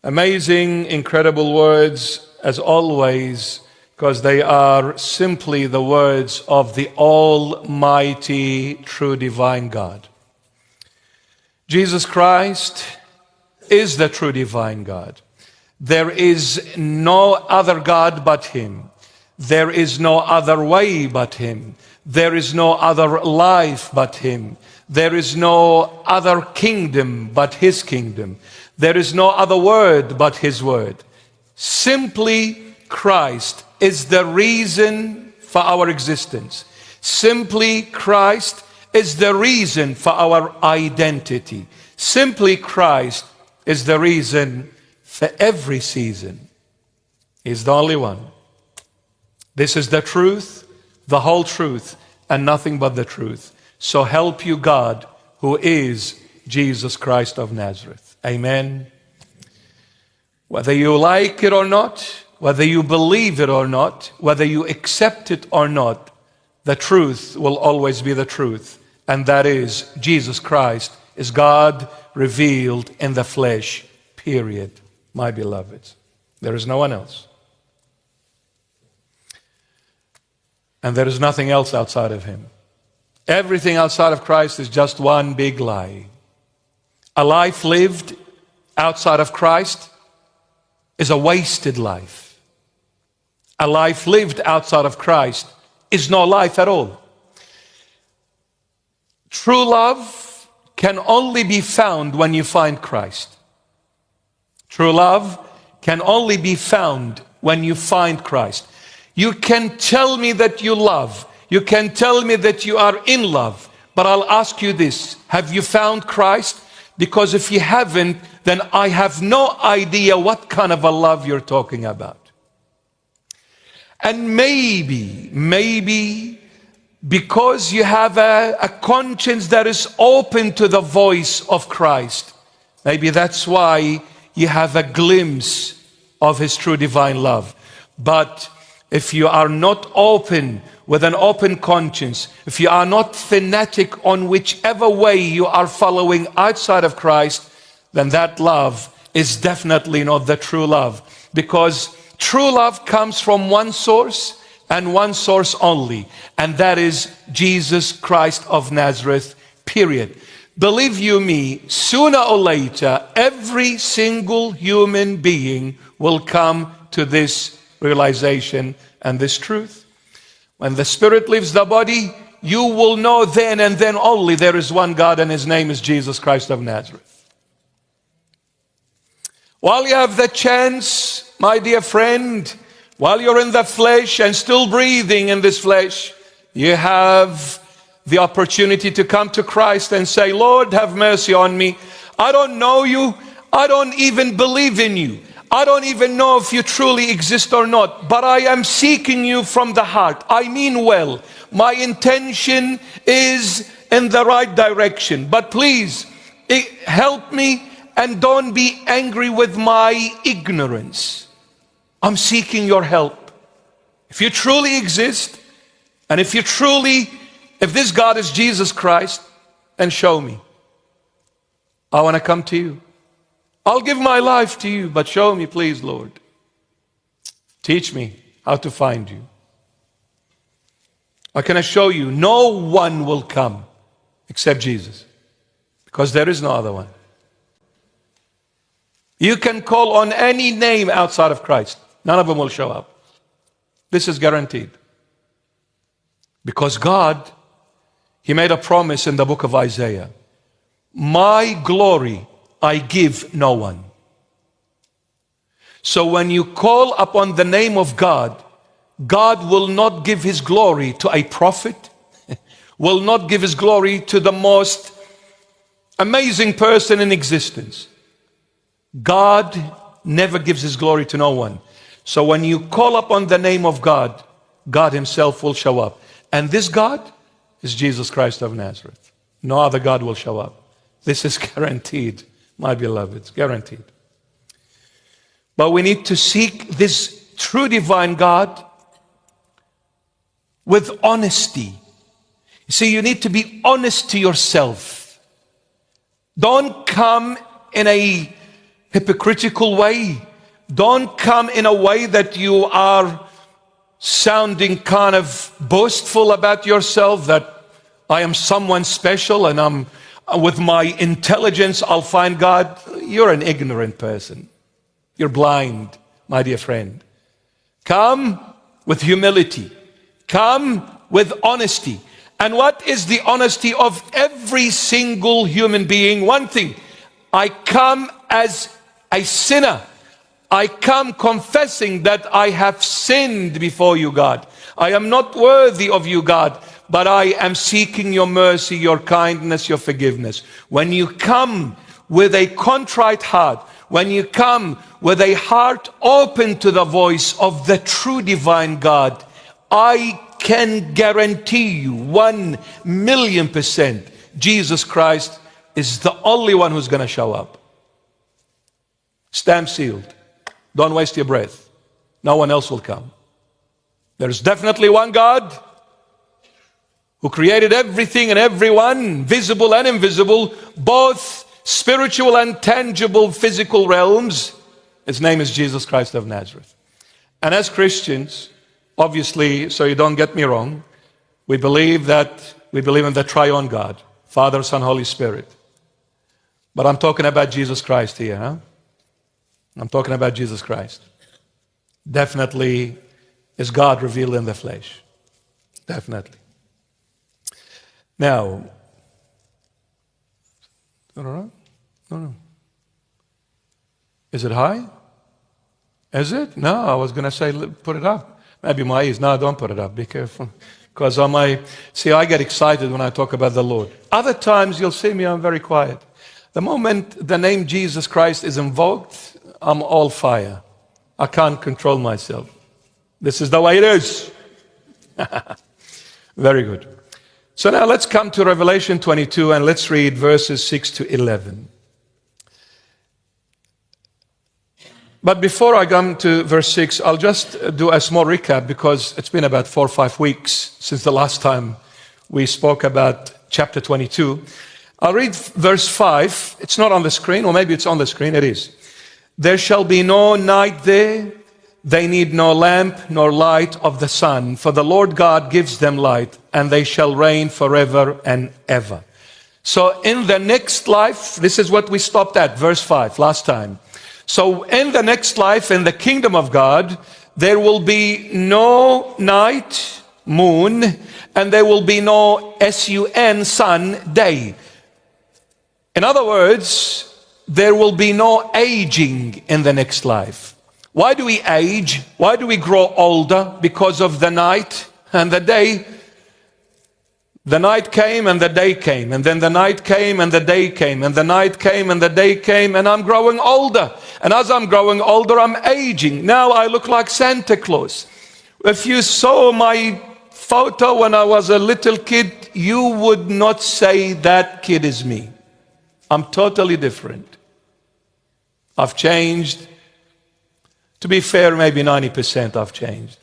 Amazing, incredible words, as always, because they are simply the words of the Almighty, true divine God. Jesus Christ is the true divine God. There is no other God but Him. There is no other way but Him. There is no other life but Him. There is no other kingdom but His kingdom. There is no other word but His word. Simply Christ is the reason for our existence. Simply Christ is the reason for our identity. Simply Christ is the reason for every season. He's the only one. This is the truth, the whole truth, and nothing but the truth. So help you God, who is Jesus Christ of Nazareth. Amen. Whether you like it or not, whether you believe it or not, whether you accept it or not, the truth will always be the truth. And that is, Jesus Christ is God revealed in the flesh, period, my beloveds. There is no one else. And there is nothing else outside of Him. Everything outside of Christ is just one big lie. A life lived outside of Christ is a wasted life. A life lived outside of Christ is no life at all. True love can only be found when you find Christ. True love can only be found when you find Christ. You can tell me that you love. You can tell me that you are in love. But I'll ask you this. Have you found Christ? Because if you haven't, then I have no idea what kind of a love you're talking about. And maybe because you have a conscience that is open to the voice of Christ, maybe that's why you have a glimpse of His true divine love. But if you are not open with an open conscience, if you are not fanatic on whichever way you are following outside of Christ, then that love is definitely not the true love. Because true love comes from one source and one source only, and that is Jesus Christ of Nazareth, period. Believe you me, sooner or later, every single human being will come to this realization and this truth. When the spirit leaves the body, you will know then and then only there is one God, and His name is Jesus Christ of Nazareth. While you have the chance, my dear friend, while you're in the flesh and still breathing in this flesh, you have the opportunity to come to Christ and say, Lord, have mercy on me. I don't know you. I don't even believe in you. I don't even know if you truly exist or not, but I am seeking you from the heart. I mean well. My intention is in the right direction, but please help me and don't be angry with my ignorance. I'm seeking your help. If you truly exist, and if this God is Jesus Christ, then show me. I want to come to you. I'll give my life to you, but show me, please, Lord. Teach me how to find you. I can assure you, no one will come except Jesus, because there is no other one. You can call on any name outside of Christ. None of them will show up. This is guaranteed. Because God, He made a promise in the book of Isaiah. My glory I give no one. So when you call upon the name of God, God will not give His glory to a prophet, will not give His glory to the most amazing person in existence. God never gives His glory to no one. So when you call upon the name of God, God Himself will show up. And this God is Jesus Christ of Nazareth. No other God will show up. This is guaranteed, my beloveds, guaranteed. But we need to seek this true divine God with honesty. You see, you need to be honest to yourself. Don't come in a hypocritical way. Don't come in a way that you are sounding kind of boastful about yourself, that I am someone special and with my intelligence I'll find God. You're an ignorant person. You're blind, my dear friend. Come with humility. Come with honesty. And what is the honesty of every single human being? One thing, I come as a sinner. I come confessing that I have sinned before you, God. I am not worthy of you, God, but I am seeking your mercy, your kindness, your forgiveness. When you come with a contrite heart, when you come with a heart open to the voice of the true divine God, I can guarantee you 1,000,000% Jesus Christ is the only one who's going to show up. Stamp sealed. Don't waste your breath. No one else will come. There's definitely one God who created everything and everyone, visible and invisible, both spiritual and tangible physical realms. His name is Jesus Christ of Nazareth. And as Christians, obviously, so you don't get me wrong, we believe in the triune God, Father, Son, Holy Spirit. But I'm talking about Jesus Christ here, huh? I'm talking about Jesus Christ. Definitely is God revealed in the flesh. Definitely. Now, no. Is it high? Is it? No, I was going to say put it up. Maybe my ears. No, don't put it up. Be careful. Because I get excited when I talk about the Lord. Other times you'll see me, I'm very quiet. The moment the name Jesus Christ is invoked, I'm all fire. I can't control myself. This is the way it is. Very good. So now let's come to Revelation 22 and let's read verses 6 to 11. But before I come to verse 6, I'll just do a small recap because it's been about 4 or 5 weeks since the last time we spoke about chapter 22. I'll read verse 5. It's not on the screen, or maybe it's on the screen. It is. There shall be no night there. They need no lamp nor light of the sun, for the Lord God gives them light, and they shall reign forever and ever. So in the next life, this is what we stopped at, verse 5 last time. So in the next life, in the kingdom of God, there will be no night, moon, and there will be no sun, sun, day. In other words, there will be no aging in the next life. Why do we age? Why do we grow older? Because of the night and the day. The night came and the day came, and then the night came and the day came, and the night came and the day came, and I'm growing older. And as I'm growing older, I'm aging. Now I look like Santa Claus. If you saw my photo when I was a little kid, you would not say that kid is me. I'm totally different. I've changed. To be fair, maybe 90% I've changed.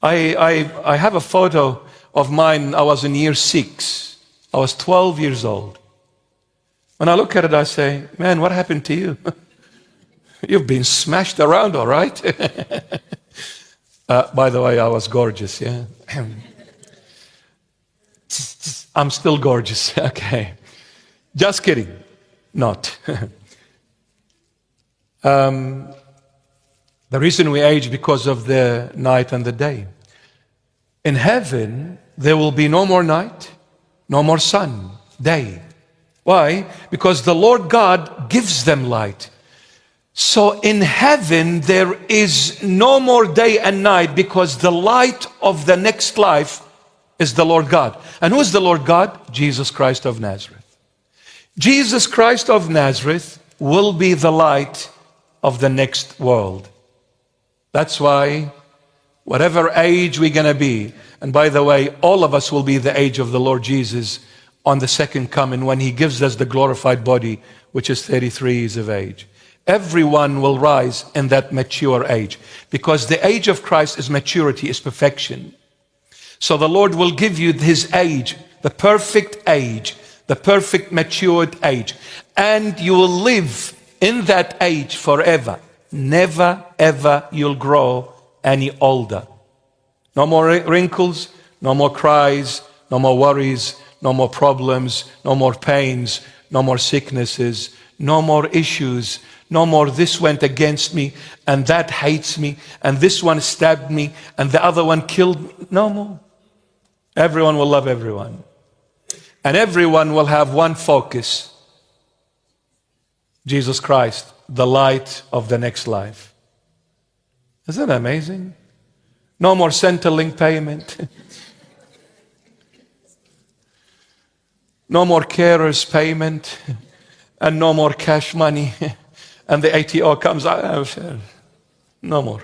I have a photo of mine. I was in year 6. I was 12 years old. When I look at it, I say, man, what happened to you? You've been smashed around, all right? By the way, I was gorgeous, yeah? I'm still gorgeous, okay. Just kidding. Not. The reason we age because of the night and the day. In heaven, there will be no more night, no more sun, day. Why? Because the Lord God gives them light. So in heaven, there is no more day and night because the light of the next life is the Lord God. And who is the Lord God? Jesus Christ of Nazareth. Jesus Christ of Nazareth will be the light of the next world. That's why whatever age we're going to be, and by the way, all of us will be the age of the Lord Jesus on the second coming when he gives us the glorified body, which is 33 years of age. Everyone will rise in that mature age because the age of Christ is maturity, is perfection. So the Lord will give you his age, the perfect age, the perfect matured age, and you will live in that age forever. Never, ever you'll grow any older. No more wrinkles, no more cries, no more worries, no more problems, no more pains, no more sicknesses, no more issues, no more this went against me and that hates me and this one stabbed me and the other one killed me. No more. Everyone will love everyone. And everyone will have one focus. Jesus Christ, the light of the next life. Isn't that amazing? No more Centrelink payment. No more carers payment. And no more cash money. And the ATO comes out. No more.